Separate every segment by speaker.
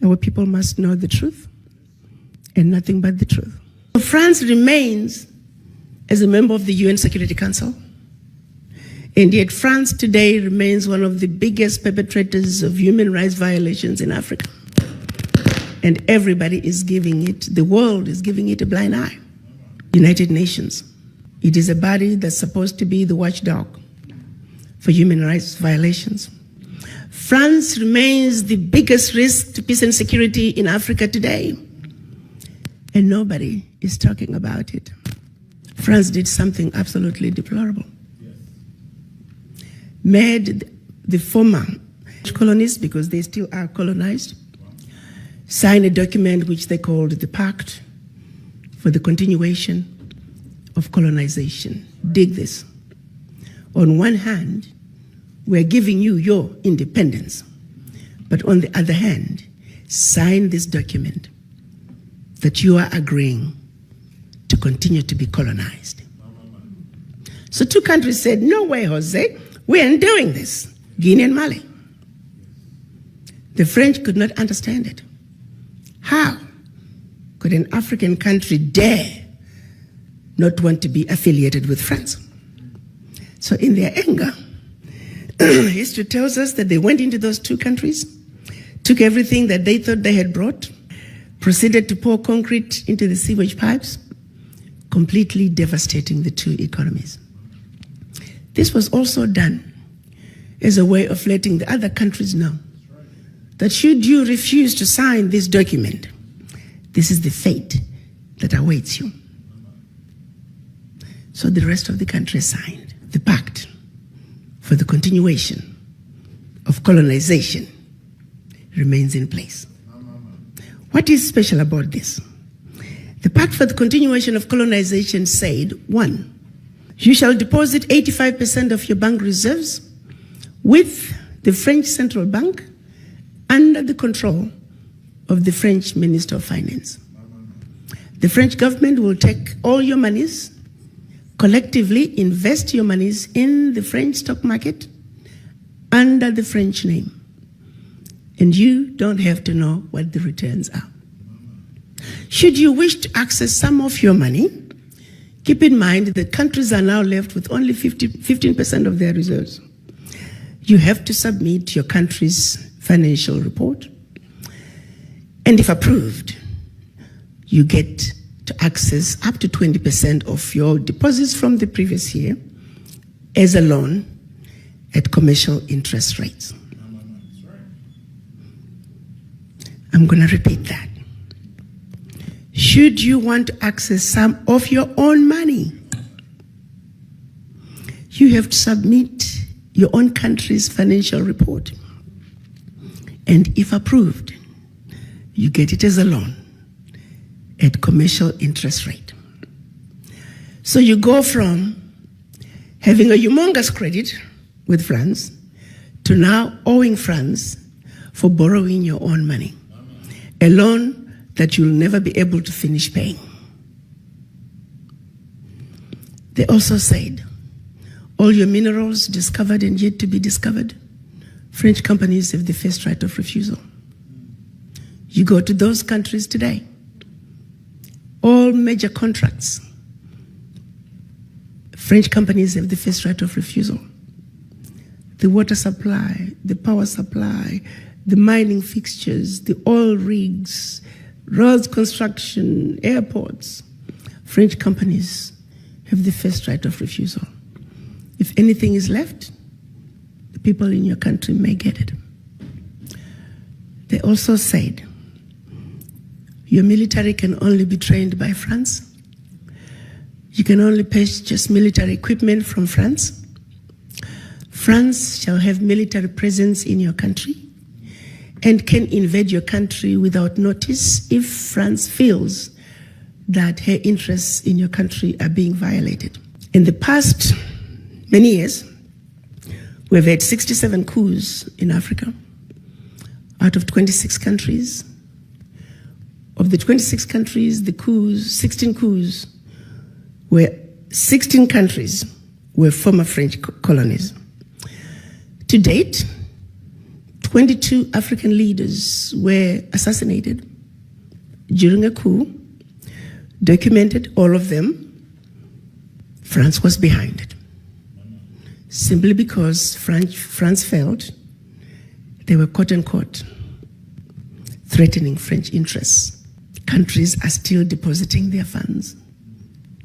Speaker 1: Our people must know the truth and nothing but the truth. France remains as a member of the UN Security Council, and yet France today remains one of the biggest perpetrators of human rights violations in Africa. And everybody is giving it, the world is giving it a blind eye. United Nations. It is a body that's supposed to be the watchdog for human rights violations. France remains the biggest risk to peace and security in Africa today, and nobody is talking about it. France did something absolutely deplorable. Made the former colonists, because they still are colonized, sign a document which they called the Pact for the Continuation of Colonization. Dig this. On one hand, we're giving you your independence, but on the other hand, sign this document that you are agreeing to continue to be colonized. So two countries said, no way, Jose, we aren't doing this, Guinea and Mali. The French could not understand it. How could an African country dare not want to be affiliated with France? So in their anger, history tells us that they went into those two countries, took everything that they thought they had brought, proceeded to pour concrete into the sewage pipes, completely devastating the two economies. This was also done as a way of letting the other countries know that should you refuse to sign this document, this is the fate that awaits you. So the rest of the country signed the Pact for the Continuation of Colonization remains in place. What is special about this? The Pact for the Continuation of Colonization said, 1, you shall deposit 85% of your bank reserves with the French Central Bank under the control of the French Minister of Finance. The French government will take all your monies, collectively invest your monies in the French stock market under the French name. And you don't have to know what the returns are. Should you wish to access some of your money, keep in mind that countries are now left with only 15% of their reserves. You have to submit your country's financial report, and if approved, you get to access up to 20% of your deposits from the previous year as a loan at commercial interest rates. I'm going to repeat that. Should you want to access some of your own money, you have to submit your own country's financial report. And if approved, you get it as a loan at commercial interest rate. So you go from having a humongous credit with France to now owing France for borrowing your own money, a loan that you'll never be able to finish paying. They also said, all your minerals discovered and yet to be discovered, French companies have the first right of refusal. You go to those countries today, all major contracts, French companies have the first right of refusal. The water supply, the power supply, the mining fixtures, the oil rigs, roads construction, airports, French companies have the first right of refusal. If anything is left, the people in your country may get it. They also said, your military can only be trained by France. You can only purchase military equipment from France. France shall have military presence in your country and can invade your country without notice if France feels that her interests in your country are being violated. In the past many years, we've had 67 coups in Africa out of 26 countries. Of the 26 countries, the coups, 16 coups, 16 countries were former French colonies. To date, 22 African leaders were assassinated during a coup, documented all of them. France was behind it, simply because France felt they were quote-unquote threatening French interests. Countries are still depositing their funds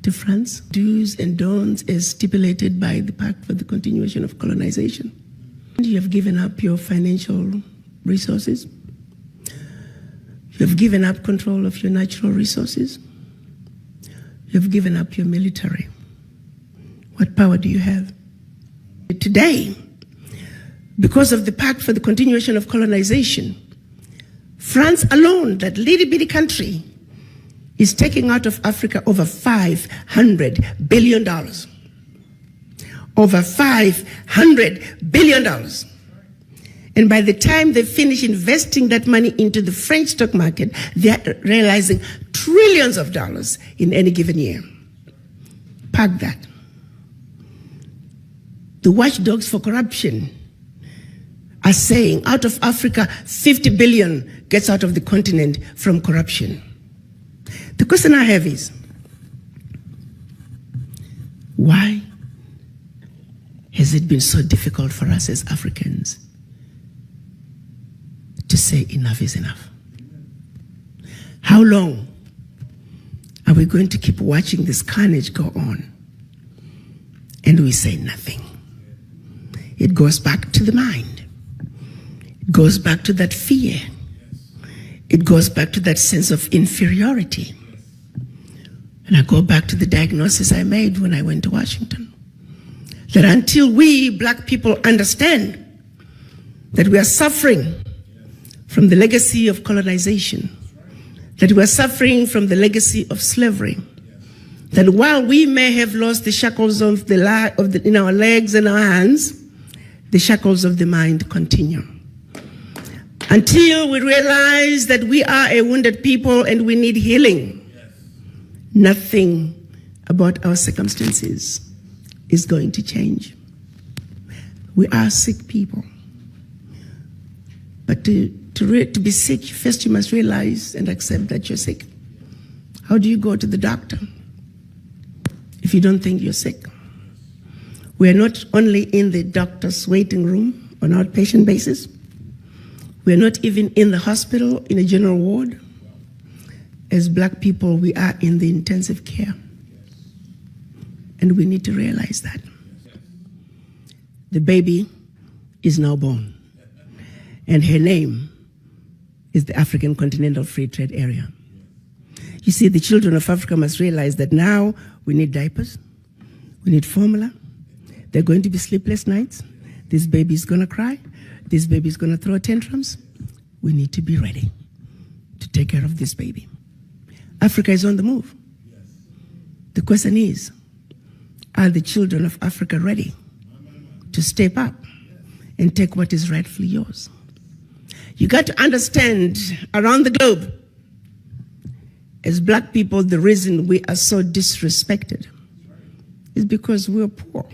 Speaker 1: to France. Do's and don'ts as stipulated by the Pact for the Continuation of Colonization. You have given up your financial resources. You have given up control of your natural resources. You have given up your military. What power do you have? Today, because of the Pact for the Continuation of Colonization, France alone, that little bitty country, is taking out of Africa over $500 billion. Over $500 billion. And by the time they finish investing that money into the French stock market, they are realizing trillions of dollars in any given year. Park that. The watchdogs for corruption are saying out of Africa, 50 billion gets out of the continent from corruption. The question I have is, why has it been so difficult for us as Africans to say enough is enough? How long are we going to keep watching this carnage go on and we say nothing? It goes back to the mind. It goes back to that fear. It goes back to that sense of inferiority. And I go back to the diagnosis I made when I went to Washington. That until we black people understand that we are suffering from the legacy of colonization, that we are suffering from the legacy of slavery, that while we may have lost the shackles of in our legs and our hands, the shackles of the mind continue. Until we realize that we are a wounded people and we need healing, nothing about our circumstances is going to change. We are sick people. But to be sick, first you must realize and accept that you're sick. How do you go to the doctor if you don't think you're sick? We are not only in the doctor's waiting room on an outpatient basis. We are not even in the hospital in a general ward. As black people, we are in the intensive care. And we need to realize that. The baby is now born. And her name is the African Continental Free Trade Area. You see, the children of Africa must realize that now we need diapers, we need formula. There are going to be sleepless nights. This baby is going to cry. This baby is going to throw tantrums. We need to be ready to take care of this baby. Africa is on the move. The question is, are the children of Africa ready to step up and take what is rightfully yours? You got to understand, around the globe, as black people, the reason we are so disrespected is because we're poor.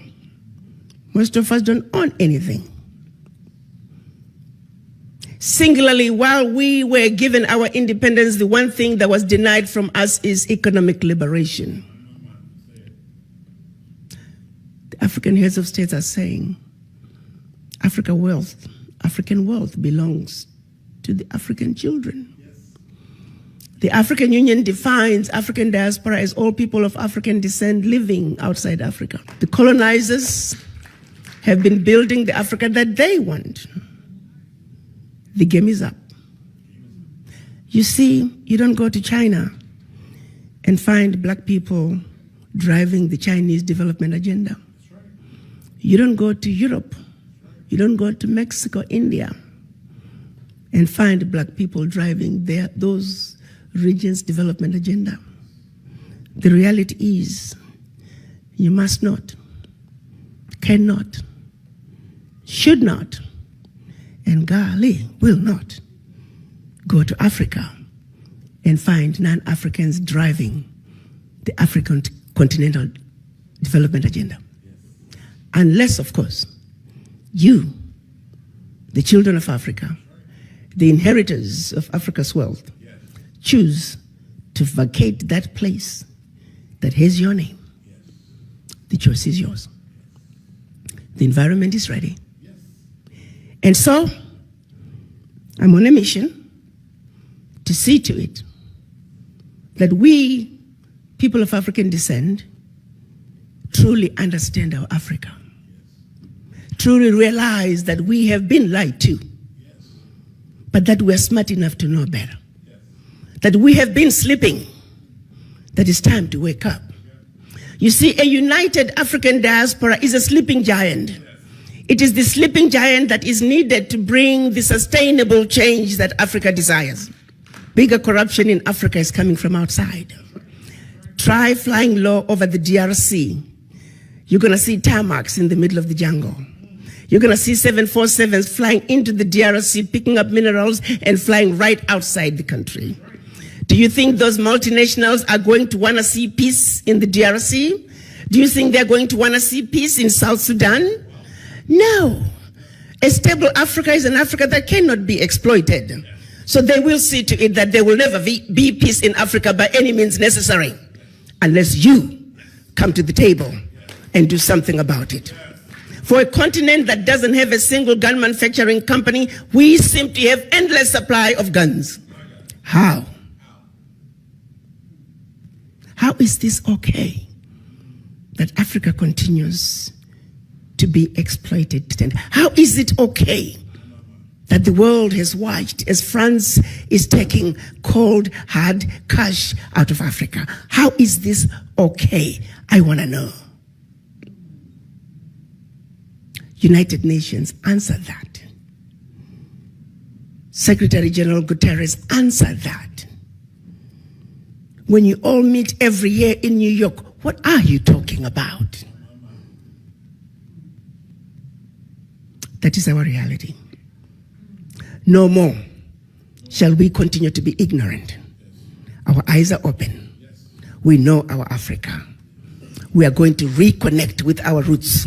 Speaker 1: Most of us don't own anything. Singularly, while we were given our independence, the one thing that was denied from us is economic liberation. The African heads of states are saying African wealth belongs to the African children. The African Union defines African diaspora as all people of African descent living outside Africa. The colonizers have been building the Africa that they want. The game is up. You see, you don't go to China and find black people driving the Chinese development agenda. You don't go to Europe. You don't go to Mexico, India, and find black people driving those regions' development agenda. The reality is, you must not, cannot, should not, and golly, will not go to Africa and find non-Africans driving the African continental development agenda. Unless, of course, you the children of Africa, the inheritors of Africa's wealth, choose to vacate that place that has your name, the choice is yours. The environment is ready. And so, I'm on a mission to see to it that we, people of African descent, truly understand our Africa, truly realize that we have been lied to, but that we're smart enough to know better, that we have been sleeping, that it's time to wake up. You see, a united African diaspora is a sleeping giant. It is the sleeping giant that is needed to bring the sustainable change that Africa desires. Bigger corruption in Africa is coming from outside. Try flying low over the DRC. You're going to see tarmacs in the middle of the jungle. You're going to see 747s flying into the DRC, picking up minerals and flying right outside the country. Do you think those multinationals are going to want to see peace in the DRC? Do you think they're going to want to see peace in South Sudan? No. A stable Africa is an Africa that cannot be exploited. So they will see to it that there will never be peace in Africa by any means necessary, unless you come to the table and do something about it. For a continent that doesn't have a single gun manufacturing company, we simply have endless supply of guns. How? How is this okay that Africa continues to be exploited? How is it okay that the world has watched as France is taking cold, hard cash out of Africa? How is this okay? I want to know. United Nations, answer that. Secretary General Guterres, answer that. When you all meet every year in New York, what are you talking about? That is our reality. No more shall we continue to be ignorant. Our eyes are open. We know our Africa. We are going to reconnect with our roots.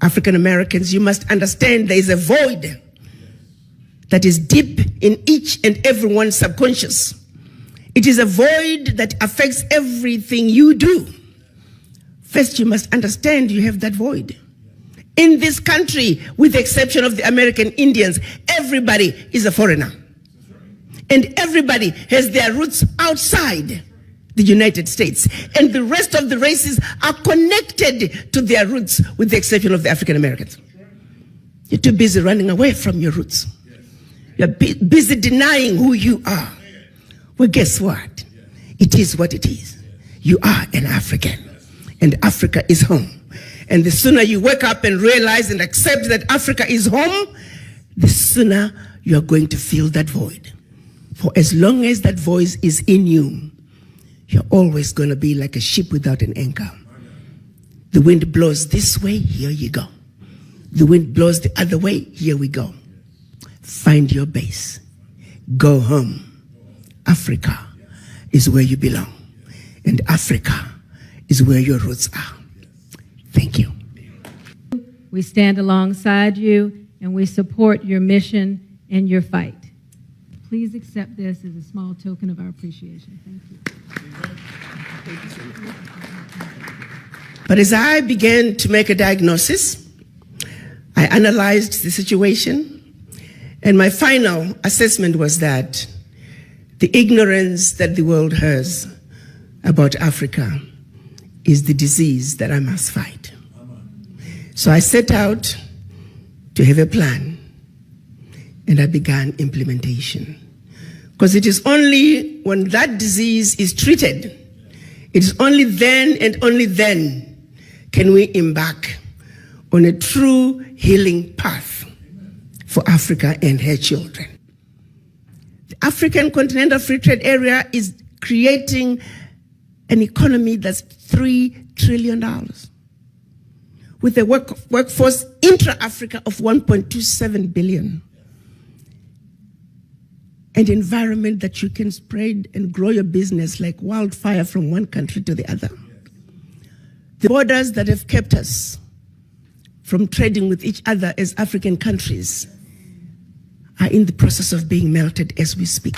Speaker 1: African Americans, you must understand there is a void that is deep in each and everyone's subconscious. It is a void that affects everything you do. First, you must understand you have that void. In this country, with the exception of the American Indians, everybody is a foreigner. And everybody has their roots outside the United States. And the rest of the races are connected to their roots, with the exception of the African Americans. You're too busy running away from your roots. You're busy denying who you are. Well, guess what? It is what it is. You are an African, and Africa is home. And the sooner you wake up and realize and accept that Africa is home, the sooner you're going to fill that void. For as long as that voice is in you, you're always going to be like a ship without an anchor. The wind blows this way, here you go. The wind blows the other way, here we go. Find your base. Go home. Africa is where you belong. And Africa is where your roots are. Thank you.
Speaker 2: We stand alongside you and we support your mission and your fight. Please accept this as a small token of our appreciation. Thank you.
Speaker 1: But as I began to make a diagnosis, I analyzed the situation, and my final assessment was that the ignorance that the world has about Africa is the disease that I must fight. So I set out to have a plan, and I began implementation. Because it is only when that disease is treated, it is only then and only then can we embark on a true healing path for Africa and her children. The African Continental Free Trade Area is creating an economy that's $3 trillion with a workforce intra-Africa of 1.27 billion. An environment that you can spread and grow your business like wildfire from one country to the other. The borders that have kept us from trading with each other as African countries are in the process of being melted as we speak.